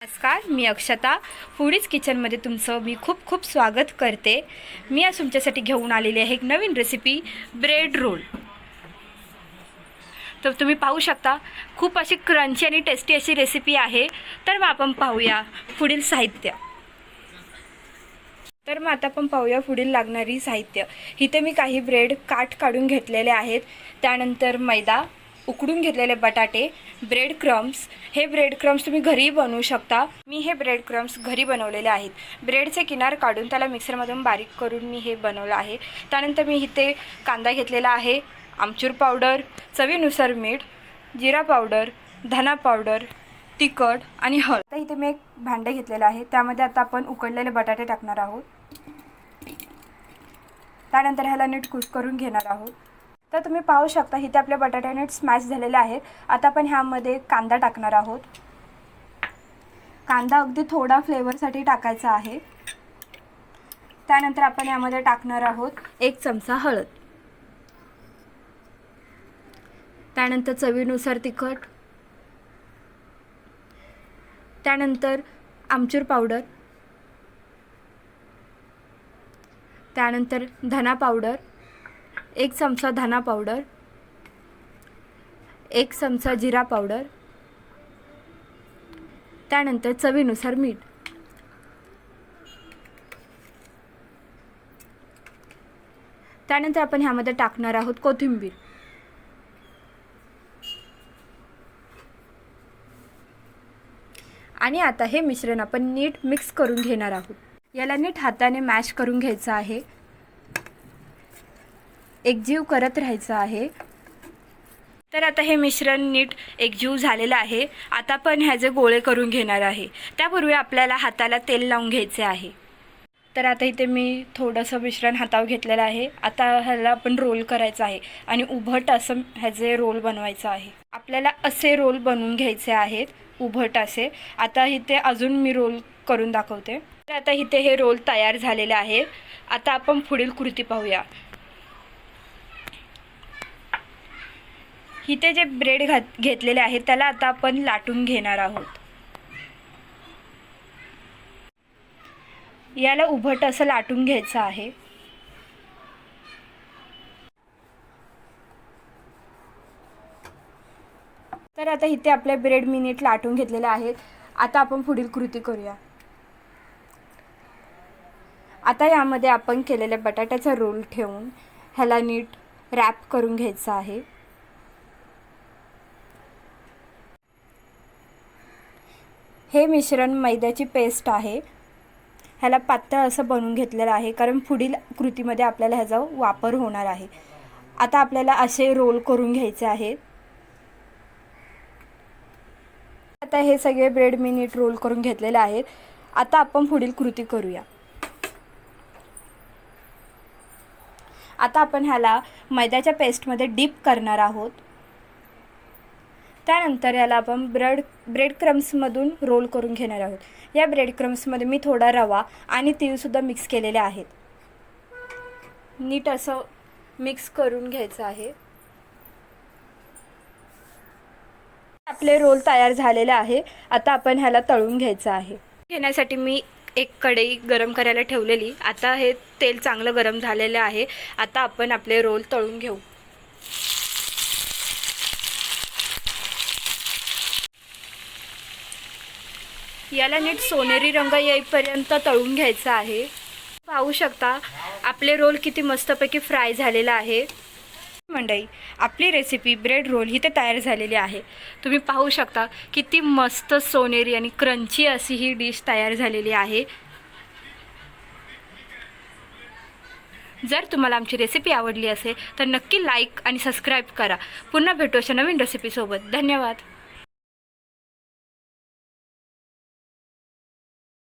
नमस्कार, मी अक्षता फूडीज किचनमध्ये तुमचं मी खूप खूप स्वागत करते। मी आज तुमच्यासाठी घेऊन आलेली आहे एक नवीन रेसिपी, ब्रेड रोल। तर तुम्ही पाहू शकता, खूप अशी क्रंची आणि टेस्टी अशी रेसिपी आहे। तर मग आपण पाहूया पुढील साहित्य। तर मग आता आपण पाहूया पुढील लागणारी साहित्य। इथे मी काही ब्रेड काढून घेतलेले आहेत, त्यानंतर मैदा, उकडून घेतलेले बटाटे, ब्रेड क्रम्स। हे ब्रेड क्रम्स तुम्ही घरी बनवू शकता। मी हे ब्रेड क्रम्स घरी बनवलेले आहेत। ब्रेडचे किनार काढून त्याला मिक्सरमधून बारीक करून मी हे बनवलं आहे। त्यानंतर मी इथे कांदा घेतलेला आहे, आमचूर पावडर, चवीनुसार मीठ, जिरा पावडर, धना पावडर, तिखट आणि हळद। आता इथे मी एक भांडे घेतलेलं आहे, त्यामध्ये आता आपण उकडलेले बटाटे टाकणार आहोत। त्यानंतर ह्याला नीट कुस्करून घेणार आहोत। तर तुम्ही पाहू शकता इथे आपले बटाटे नीट स्मॅश झालेले आहेत। आता आपण ह्यामध्ये कांदा टाकणार आहोत। कांदा अगदी थोडा फ्लेवरसाठी टाकायचा आहे। त्यानंतर आपण यामध्ये टाकणार आहोत 1 चमचा हळद, त्यानंतर चवीनुसार तिखट, त्यानंतर आमचूर पावडर, त्यानंतर धना पावडर, 1 चमचा धना पावडर, 1 चमचा जिरा पावडर, त्यानंतर चवीनुसार मीठ। त्यानंतर आपण ह्यामध्ये टाकणार आहोत कोथिंबीर। आणि आता हे मिश्रण आपण नीट मिक्स करून घेणार आहोत। याला नीट हाताने मॅश करून घ्यायचं आहे, एकजीव करत राहायचं आहे। तर आता हे मिश्रण नीट एकजीव झालेलं आहे। आता आपण ह्याचे गोळे करून घेणार आहे। त्यापूर्वी आपल्याला हाताला तेल लावून घ्यायचे आहे। तर आता इथे मी थोडंसं मिश्रण हातावर घेतलेलं आहे। आता ह्याला आपण रोल करायचं आहे आणि उभट असं ह्याचे रोल बनवायचं आहे। आपल्याला असे रोल बनवून घ्यायचे आहेत, उभट असे। आता इथे अजून मी रोल करून दाखवते। तर आता इथे हे रोल तयार झालेले आहे। आता आपण पुढील कृती पाहूया। इथे जे ब्रेड घेतलेले आहेत त्याला आता आपण लाटून घेणार आहोत। याला उभट असं लाटून घ्यायचं आहे। तर आता इथे आपले ब्रेड मी नीट लाटून घेतलेले आहेत। आता आपण पुढील कृती करूया। आता यामध्ये आपण केलेले बटाट्याचा रोल ठेवून ह्याला नीट रॅप करून घ्यायचं आहे। हे मिश्रण मैद्याची पेस्ट आहे, ह्याला पातळ असं बनवून घेतलेलं आहे, कारण पुढील कृतीमध्ये आपल्याला ह्याचा वापर होणार आहे। आता आपल्याला असे रोल करून घ्यायचे आहेत। आता हे सगळे ब्रेड मी नीट रोल करून घेतलेले आहेत। आता आपण पुढील कृती करूया। आता आपण ह्याला मैद्याच्या पेस्टमध्ये डीप करणार आहोत। त्यानंतर याला आपण ब्रेड क्रम्समधून रोल करून घेणार आहोत। या ब्रेड क्रम्समध्ये मी थोडा रवा आणि तीळसुद्धा मिक्स केलेले आहेत। नीट असं मिक्स करून घ्यायचं आहे। आपले रोल तयार झालेले आहे। आता आपण ह्याला तळून घ्यायचं आहे। घेण्यासाठी मी एक कढई गरम करायला ठेवलेली। आता हे तेल चांगलं गरम झालेलं आहे। आता आपण आपले रोल तळून घेऊ। याला नीट सोनेरी रंग येईपर्यंत तळून घ्यायचा आहे। पाहू शकता आपले रोल किती मस्तपैकी फ्राय झालेला आहे। मंडळी, आपली रेसिपी ब्रेड रोल इथे तयार झालेली आहे। तुम्ही पाहू शकता किती मस्त सोनेरी आणि क्रंची अशी ही डिश तयार झालेली आहे। जर तुम्हाला आमची रेसिपी आवडली असेल तर नक्की लाईक आणि सबस्क्राईब करा। पुन्हा भेटू अशा नवीन रेसिपीसोबत। धन्यवाद।